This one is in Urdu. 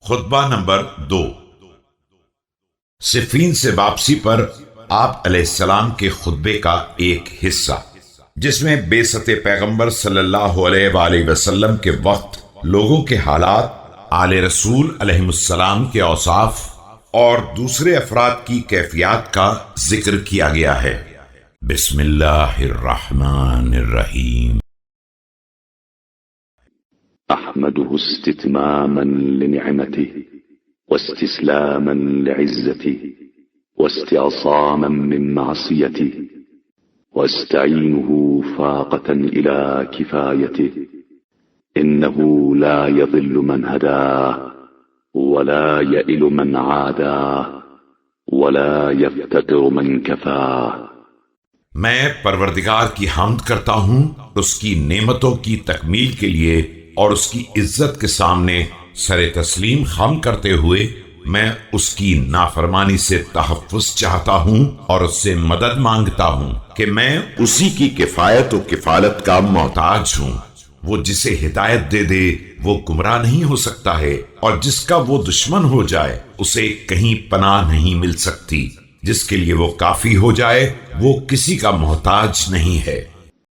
خطبہ نمبر 2 صفین سے واپسی پر آپ علیہ السلام کے خطبے کا ایک حصہ، جس میں بعثت پیغمبر صلی اللہ علیہ وآلہ وسلم کے وقت لوگوں کے حالات، آل رسول علیہ السلام کے اوصاف اور دوسرے افراد کی کیفیات کا ذکر کیا گیا ہے۔ بسم اللہ الرحمن الرحیم۔ أحمده استتماما لنعمته واستسلاما لعزته واستعصاما من معصيته واستعينه فاقة إلى كفايته إنه لا يضل من هداه ولا يئل من عاداه ولا يفتقر من كفاه۔ میں پروردگار کی حمد کرتا ہوں اس کی نعمتوں کی تکمیل کے لیے اور اس کی عزت کے سامنے سر تسلیم خم کرتے ہوئے میں اس کی نافرمانی سے تحفظ چاہتا ہوں اور اس سے مدد مانگتا ہوں کہ میں اسی کی کفایت و کفالت کا محتاج ہوں۔ وہ جسے ہدایت دے دے وہ گمراہ نہیں ہو سکتا ہے، اور جس کا وہ دشمن ہو جائے اسے کہیں پناہ نہیں مل سکتی۔ جس کے لیے وہ کافی ہو جائے وہ کسی کا محتاج نہیں ہے۔